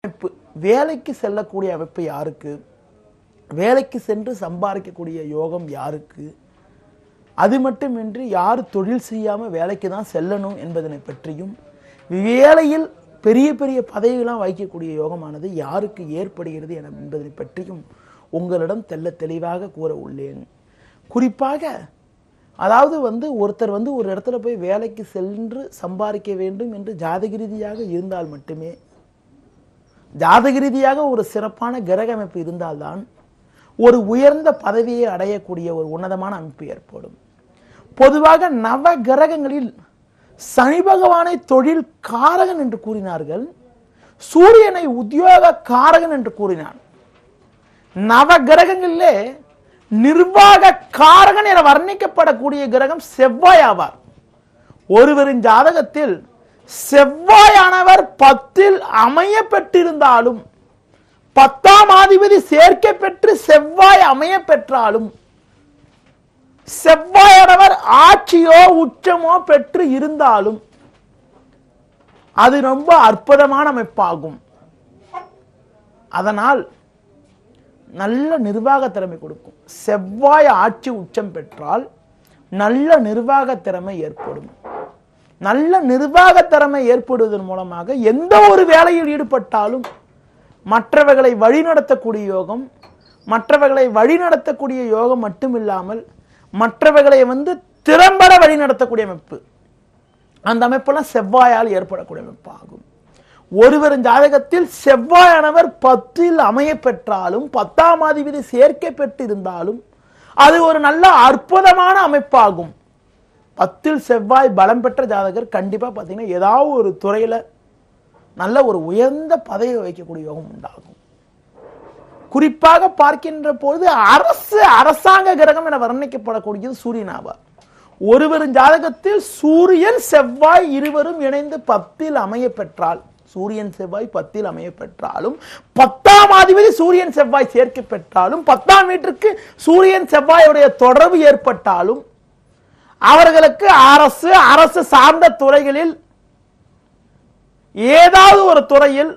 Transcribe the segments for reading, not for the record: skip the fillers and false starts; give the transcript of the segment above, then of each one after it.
அமைப்பு வேலைக்கு செல்லக்கூடிய அமைப்பு யாருக்கு, வேலைக்கு சென்று சம்பாதிக்கக்கூடிய யோகம் யாருக்கு, அது மட்டுமின்றி யார் தொழில் செய்யாமல் வேலைக்கு தான் செல்லணும் என்பதனை பற்றியும், வேலையில் பெரிய பெரிய பதவியெல்லாம் வகிக்கக்கூடிய யோகமானது யாருக்கு ஏற்படுகிறது என்பதனை பற்றியும் உங்களிடம் தெளிவாக கூற உள்ளேன். குறிப்பாக அதாவது ஒருத்தர் ஒரு இடத்துல போய் வேலைக்கு சென்று சம்பாதிக்க வேண்டும் என்று ஜாதக ரீதியாக இருந்தால் மட்டுமே, ஜாதக ரீதியாக ஒரு சிறப்பான கிரக அமைப்பு இருந்தால்தான் ஒரு உயர்ந்த பதவியை அடையக்கூடிய ஒரு உன்னதமான அமைப்பு ஏற்படும். பொதுவாக நவ கிரகங்களில் சனி பகவானை தொழில் காரகன் என்று கூறினார்கள், சூரியனை உத்தியோக காரகன் என்று கூறினார். நவ கிரகங்களிலே நிர்வாக காரகன் என வர்ணிக்கப்படக்கூடிய கிரகம் செவ்வாய் ஆவார். ஒருவரின் ஜாதகத்தில் செவ்வாயானவர் 10ல் அமைய பெற்றிருந்தாலும், 10ஆம் அதிபதி சேர்க்கை பெற்று செவ்வாய் அமைய பெற்றாலும், செவ்வாயானவர் ஆட்சியோ உச்சமோ பெற்று இருந்தாலும் அது ரொம்ப அற்புதமான அமைப்பாகும். அதனால் நல்ல நிர்வாக திறமை கொடுக்கும். செவ்வாய் ஆட்சி உச்சம் பெற்றால் நல்ல நிர்வாக திறமை ஏற்படும். நல்ல நிர்வாக திறமை ஏற்படுவதன் மூலமாக எந்த ஒரு வேலையில் ஈடுபட்டாலும் மற்றவர்களை வழிநடத்தக்கூடிய யோகம், மற்றவர்களை வழிநடத்தக்கூடிய யோகம் மட்டுமில்லாமல் மற்றவர்களை திறம்பட வழிநடத்தக்கூடிய அமைப்பு, அந்த அமைப்பெல்லாம் செவ்வாயால் ஏற்படக்கூடிய அமைப்பாகும். ஒருவரின் ஜாதகத்தில் செவ்வாயானவர் 10ல் அமைய பெற்றாலும், 10ஆம் அதிபதி சேர்க்கை பெற்று இருந்தாலும் அது ஒரு நல்ல அற்புதமான அமைப்பாகும். 10ல் செவ்வாய் பலம் பெற்ற ஜாதகர் கண்டிப்பா பார்த்தீங்கன்னா ஏதாவது ஒரு துறையில நல்ல ஒரு உயர்ந்த பதவி வைக்கக்கூடிய யோகம் உண்டாகும். குறிப்பாக பார்க்கின்ற பொழுது அரசாங்க கிரகம் என வர்ணிக்கப்படக்கூடியது சூரியன் ஆவார். ஒருவரின் ஜாதகத்தில் சூரியன் செவ்வாய் இருவரும் இணைந்து 10ல் அமைய பெற்றால், சூரியன் செவ்வாய் 10ல் அமைய பெற்றாலும், 10ஆம் அதிபதி சூரியன் செவ்வாய் சேர்க்கை பெற்றாலும், 10ஆம் வீட்டிற்கு சூரியன் செவ்வாயுடைய தொடர்பு ஏற்பட்டாலும் அவர்களுக்கு அரசு சார்ந்த துறைகளில் ஏதாவது ஒரு துறையில்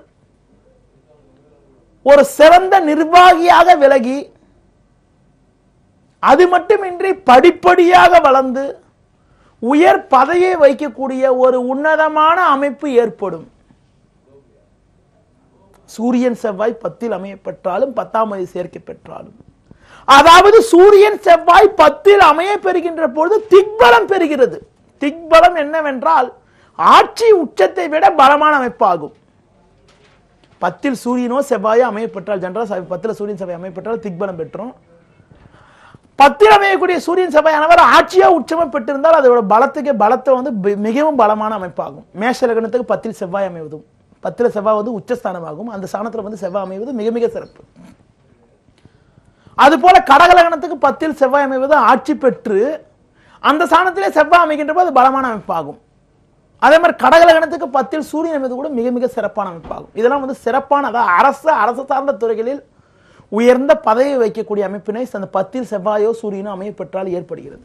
ஒரு சிறந்த நிர்வாகியாக விலகி, அது மட்டுமின்றி படிப்படியாக வளர்ந்து உயர் பதவியை வைக்கக்கூடிய ஒரு உன்னதமான அமைப்பு ஏற்படும். சூரியன் செவ்வாய் 10ல் அமைய பெற்றாலும், 10ஆம் அதிபதி சேர்க்கை பெற்றாலும், அதாவது சூரியன் செவ்வாய் 10ல் அமைய பெறுகின்ற பொழுது திக்பலம் பெறுகிறது. திக்பலம் என்னவென்றால் ஆட்சி உச்சத்தை விட பலமான அமைப்பாகும். 10ல் சூரியனோ செவ்வாயோ அமைய பெற்றால், ஜெனரலா 10ல் சூரியன் செவ்வாய் அமைய பெற்றால் திக்பலம் பெற்றோம். 10ல் அமையக்கூடிய சூரியன் செவ்வாயானவர் ஆட்சியோ உச்சமோ பெற்றிருந்தால் அதோட பலத்தை மிகவும் பலமான அமைப்பாகும். மேஷ லக்னத்துக்கு 10ல் செவ்வாய் அமைவதும், 10ல் செவ்வாய் உச்சஸ்தானமாகும். அந்த ஸ்தானத்துல செவ்வாய் அமைவது மிக மிக சிறப்பு. அதுபோல கடக லக்னத்துக்கு 10ல் செவ்வாய் அமைவது ஆட்சி பெற்று அந்த ஸ்தானத்திலே செவ்வாய் அமைகின்ற போது பலமான அமைப்பாகும். அதே மாதிரி கடக லக்னத்துக்கு 10ல் சூரியன் அமைவது கூட மிக மிக சிறப்பான அமைப்பாகும். இதெல்லாம் சிறப்பான அரசு சார்ந்த துறைகளில் உயர்ந்த பதவி வைக்கக்கூடிய அமைப்பினை அந்த 10ல் செவ்வாயோ சூரியனோ அமைய பெற்றால் ஏற்படுகிறது.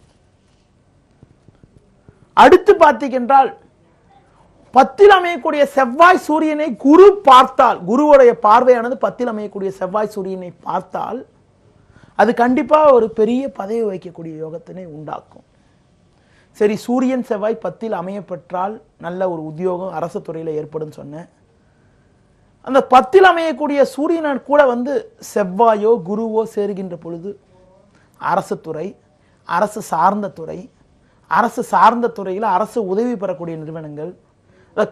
அடுத்து பார்த்தீங்கன்றால் 10ல் அமையக்கூடிய செவ்வாய் சூரியனை குரு பார்த்தால், குருவுடைய பார்வையானது 10ல் அமையக்கூடிய செவ்வாய் சூரியனை பார்த்தால் அது கண்டிப்பா ஒரு பெரிய பதவி வைக்கக்கூடிய யோகத்தினை உண்டாக்கும். சரி, சூரியன் செவ்வாய் 10ல் அமைய பெற்றால் நல்ல ஒரு உத்தியோகம் அரசு துறையில ஏற்படும் சொன்னேன். அந்த 10ல் அமையக்கூடிய சூரியன் கூட செவ்வாயோ குருவோ சேருகின்ற பொழுது அரசு துறை, அரசு சார்ந்த துறை, அரசு சார்ந்த துறையில் அரசு உதவி பெறக்கூடிய நிறுவனங்கள்,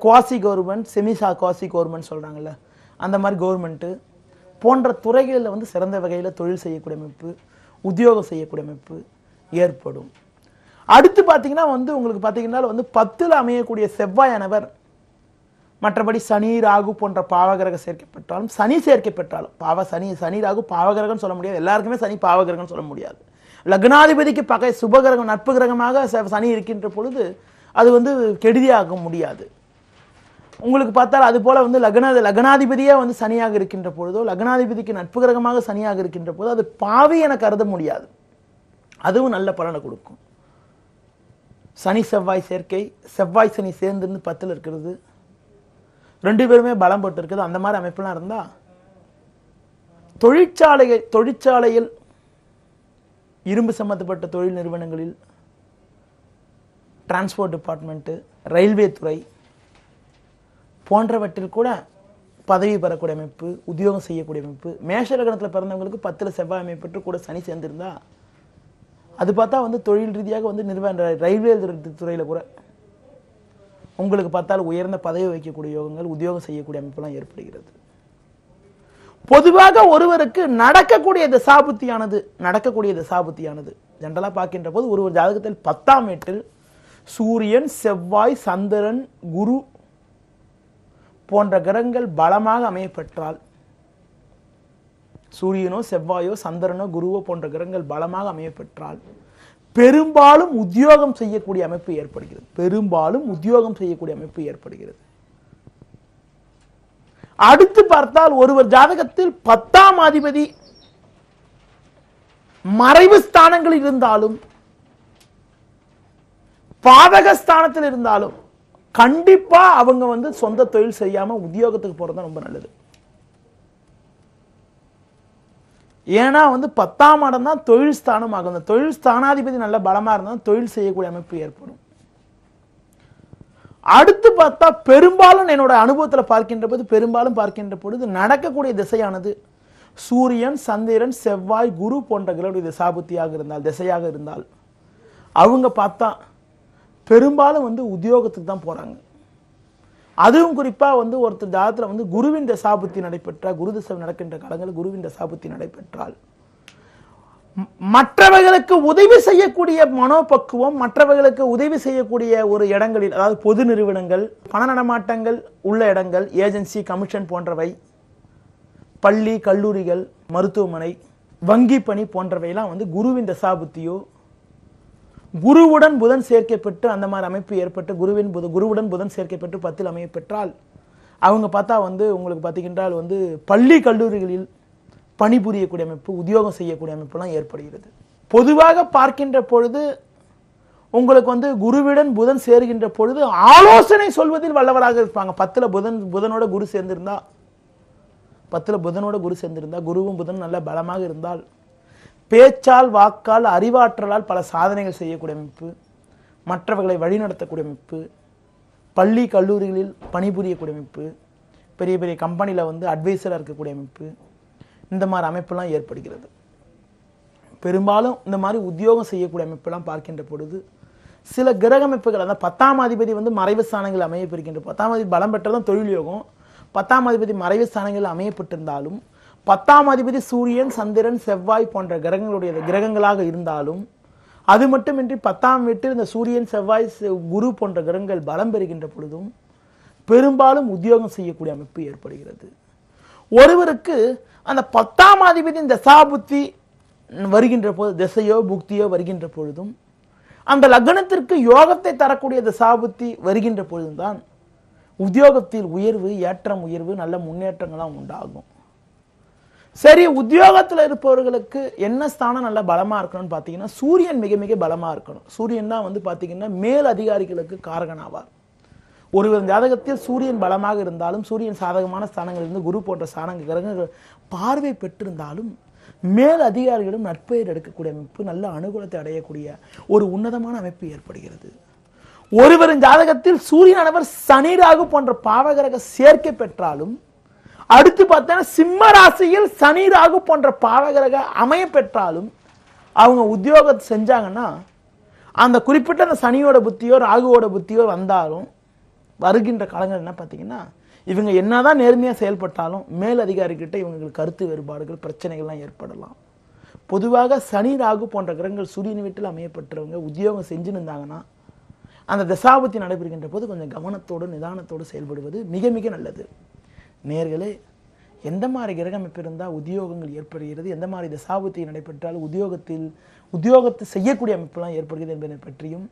குவாசி கவர்மெண்ட், செமிசா குவாசி கவர்மெண்ட் சொல்றாங்கல்ல, அந்த மாதிரி கவர்மெண்ட் போன்ற துறைகளில் சிறந்த வகையில் தொழில் செய்யக்கூடிய அமைப்பு, உத்தியோகம் செய்யக்கூடிய அமைப்பு ஏற்படும். அடுத்து பார்த்தீங்கன்னா உங்களுக்கு பார்த்தீங்கன்னா 10ல் அமையக்கூடிய செவ்வாயானவர் மற்றபடி சனி ராகு போன்ற பாவகிரக சேர்க்கை பெற்றாலும், சனி சேர்க்கை பெற்றாலும், சனி ராகு பாவகிரகம் சொல்ல முடியாது, எல்லாருக்குமே சனி பாவகிரகம் சொல்ல முடியாது. லக்னாதிபதிக்கு பகை சுபகிரகம் நட்பு கிரகமாக சனி இருக்கின்ற பொழுது அது கெடுதியாக முடியாது. உங்களுக்கு பார்த்தால் அது போல லக்னாதிபதியே சனியாக இருக்கின்ற பொழுதோ, லக்னாதிபதிக்கு நட்பு கிரகமாக சனியாக இருக்கின்ற போது அது பாவி என கருத முடியாது, அதுவும் நல்ல பலனை கொடுக்கும். சனி செவ்வாய் சேர்க்கை, செவ்வாய் சனி சேர்ந்து 10ல் இருக்கிறது. ரெண்டு பேருமே பலம் பெற்று இருக்குது. அந்த மாதிரி அமைப்புலாம் இருந்தா தொழிற்சாலையில் இரும்பு சம்பந்தப்பட்ட தொழில் நிறுவனங்களில், டிரான்ஸ்போர்ட் டிபார்ட்மெண்ட், ரயில்வே துறை போன்றவற்றில் கூட பதவி பெறக்கூடிய அமைப்பு, உத்தியோகம் செய்யக்கூடிய அமைப்பு. மேஷ லக்னத்தில் பிறந்தவங்களுக்கு 10ல் செவ்வாய் அமைப்பெற்று கூட சனி சேர்ந்திருந்தா அது பார்த்தா தொழில் ரீதியாக ரயில்வே துறையில் கூட உங்களுக்கு பார்த்தால் உயர்ந்த பதவி வைக்கக்கூடிய யோகங்கள், உத்தியோகம் செய்யக்கூடிய அமைப்பெல்லாம் ஏற்படுகிறது. பொதுவாக ஒருவருக்கு நடக்கக்கூடிய தசாபுத்தியானது ஜெனரலா பார்க்கின்ற போது ஒருவர் ஜாதகத்தில் 10ஆம் வீட்டில் சூரியன், செவ்வாய், சந்திரன், குரு போன்ற கிரகங்கள் பலமாக அமையப்பெற்றால், சூரியனோ செவ்வாயோ சந்திரனோ குருவோ போன்ற கிரகங்கள் பலமாக அமையப்பெற்றால் பெரும்பாலும் உத்தியோகம் செய்யக்கூடிய அமைப்பு ஏற்படுகிறது. அடுத்து பார்த்தால் ஒருவர் ஜாதகத்தில் 10ஆம் அதிபதி மறைவு ஸ்தானங்களில் இருந்தாலும் பாதக ஸ்தானத்தில் இருந்தாலும் கண்டிப்பா அவங்க சொந்த தொழில் செய்யாம உத்தியோகத்துக்கு போறது ரொம்ப நல்லது. ஏன்னா 10ஆம் இடம் தான் தொழில் ஸ்தானம் ஆகும். அந்த தொழில் ஸ்தானாதிபதி நல்ல பலமா இருந்தா தொழில் செய்யக்கூடிய அமைப்பு ஏற்படும். அடுத்து பார்த்தா பெரும்பாலும் என்னோட அனுபவத்தில் பார்க்கின்ற பொழுது நடக்கக்கூடிய திசையானது சூரியன், சந்திரன், செவ்வாய், குரு போன்ற கிரகங்களுடைய திசையாக இருந்தால் அவங்க பார்த்தா பெரும்பாலும் உத்தியோகத்துக்கு தான் போறாங்க. அதுவும் குறிப்பா ஒருத்தர் ஜாதகத்தில் குருவின் தசாபுத்தி நடைபெற்றால், குரு திசை நடக்கின்ற காலங்களில் குருவின் தசாபுத்தி நடைபெற்றால் மற்றவர்களுக்கு உதவி செய்யக்கூடிய மனோபக்குவம், மற்றவர்களுக்கு உதவி செய்யக்கூடிய ஒரு இடங்களில், அதாவது பொது நிறுவனங்கள், பண நடமாட்டங்கள் உள்ள இடங்கள், ஏஜென்சி, கமிஷன் போன்றவை, பள்ளி, கல்லூரிகள், மருத்துவமனை, வங்கி பணி போன்றவையெல்லாம் குருவின் தசாபுத்தியோ, குருவுடன் புதன் சேர்க்கப்பட்டு அந்த மாதிரி அமைப்பு ஏற்பட்டு குருவுடன் புதன் சேர்க்கப்பட்டு 10ல் அமைய பெற்றால் அவங்க பார்த்தா உங்களுக்கு பார்த்தீங்கன்றால் பள்ளி கல்லூரிகளில் பணிபுரியக்கூடிய அமைப்பு, உத்தியோகம் செய்யக்கூடிய அமைப்புலாம் ஏற்படுகிறது. பொதுவாக பார்க்கின்ற பொழுது உங்களுக்கு குருவுடன் புதன் சேர்கின்ற பொழுது ஆலோசனை சொல்வதில் வல்லவராக இருப்பாங்க. 10ல் புதனோட குரு சேர்ந்திருந்தா, குருவும் புதன் நல்ல பலமாக இருந்தால் பேச்சால், வாக்கால், அறிவாற்றலால் பல சாதனைகள் செய்யக்கூடிய அமைப்பு, மற்றவர்களை வழிநடத்தக்கூடிய அமைப்பு, பள்ளி கல்லூரிகளில் பணிபுரியக்கூடிய அமைப்பு, பெரிய பெரிய கம்பெனியில் அட்வைசராக இருக்கக்கூடிய அமைப்பு, இந்த மாதிரி அமைப்பெல்லாம் ஏற்படுகிறது. பெரும்பாலும் இந்த மாதிரி உத்தியோகம் செய்யக்கூடிய அமைப்பெல்லாம் பார்க்கின்ற பொழுது சில கிரக அமைப்புகள், அதாவது 10ஆம் அதிபதி மறைவு ஸ்தானங்கள் அமையப்பெறுகின்ற, 10ஆம் அதிபதி பலம் பெற்றதும் தொழில் யோகம், 10ஆம் அதிபதி மறைவு ஸ்தானங்கள் அமையப்பட்டிருந்தாலும், 10ஆம் அதிபதி சூரியன், சந்திரன், செவ்வாய் போன்ற கிரகங்களாக இருந்தாலும், அது மட்டுமின்றி 10ஆம் வீட்டில் இந்த சூரியன், செவ்வாய், குரு போன்ற கிரகங்கள் பலம் பெறுகின்ற பொழுதும் பெரும்பாலும் உத்தியோகம் செய்யக்கூடிய அமைப்பு ஏற்படுகிறது. ஒருவருக்கு அந்த 10ஆம் அதிபதியின் தசாபுத்தி வருகின்ற போது, திசையோ புக்தியோ வருகின்ற பொழுதும், அந்த லக்னத்திற்கு யோகத்தை தரக்கூடிய தசாபுத்தி வருகின்ற பொழுதும் தான் உத்தியோகத்தில் உயர்வு, உயர்வு, நல்ல முன்னேற்றங்கள்லாம் உண்டாகும். சரி, உத்தியோகத்தில் இருப்பவர்களுக்கு என்ன ஸ்தானம் நல்ல பலமா இருக்கணும்னு பார்த்தீங்கன்னா சூரியன் மிக மிக பலமா இருக்கணும். சூரியன் தான் பார்த்தீங்கன்னா மேல் அதிகாரிகளுக்கு காரகனாவார். ஒருவர் ஜாதகத்தில் சூரியன் பலமாக இருந்தாலும், சூரியன் சாதகமான ஸ்தானங்களிலிருந்து குரு போன்ற கிரகங்கள் பார்வை பெற்றிருந்தாலும் மேல் அதிகாரிகளும் நட்பெயர் எடுக்கக்கூடிய அமைப்பு, நல்ல அனுகூலத்தை அடையக்கூடிய ஒரு உன்னதமான அமைப்பு ஏற்படுகிறது. ஒருவரின் ஜாதகத்தில் சூரியனானவர் சனி, ராகு போன்ற பாவகிரக சேர்க்கை பெற்றாலும், அடுத்து பார்த்தா சிம்ம ராசியில் சனி, ராகு போன்ற பாவகிரக அமைய பெற்றாலும் அவங்க உத்தியோகத்தை செஞ்சாங்கன்னா அந்த குறிப்பிட்ட அந்த சனியோட புத்தியோ ராகுவோட புத்தியோ வந்தாலும் வருகின்ற காலங்கள் என்ன பார்த்தீங்கன்னா இவங்க என்னதான் நேர்மையாக செயல்பட்டாலும் மேல் அதிகாரிகிட்ட இவங்களுக்கு கருத்து வேறுபாடுகள், பிரச்சனைகள்லாம் ஏற்படலாம். பொதுவாக சனி, ராகு போன்ற கிரகங்கள் சூரியன் வீட்டில் அமையப்பட்டவங்க உத்தியோகம் செஞ்சுருந்தாங்கன்னா அந்த தசாபுத்தி நடைபெறுகின்ற போது கொஞ்சம் கவனத்தோடு நிதானத்தோடு செயல்படுவது மிக மிக நல்லது. நேயர்களே, எந்த மாதிரி கிரக அமைப்பு இருந்தால் உத்தியோகங்கள் ஏற்படுகிறது, எந்த மாதிரி தசாபுத்தி நடைபெற்றால் உத்தியோகத்தை செய்யக்கூடிய அமைப்பெல்லாம் ஏற்படுகிறது என்பதை பற்றியும்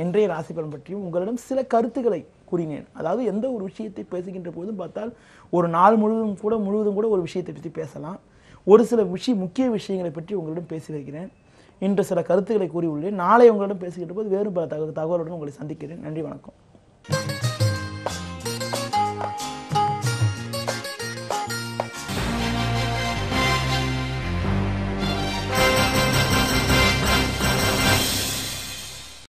இன்றைய ராசி பலன் பற்றியும் உங்களிடம் சில கருத்துக்களை கூறினேன். அதாவது எந்த ஒரு விஷயத்தை பேசுகின்ற போதும் பார்த்தால் ஒரு நாள் முழுவதும் கூட ஒரு விஷயத்தை பற்றி பேசலாம். ஒரு சில முக்கிய விஷயங்களை பற்றி உங்களிடம் பேசி வருகிறேன். இன்று சில கருத்துக்களை கூறியுள்ளேன். நாளை உங்களிடம் பேசுகின்ற போது வேறு பல தகவலுடன் உங்களை சந்திக்கிறேன். நன்றி, வணக்கம்.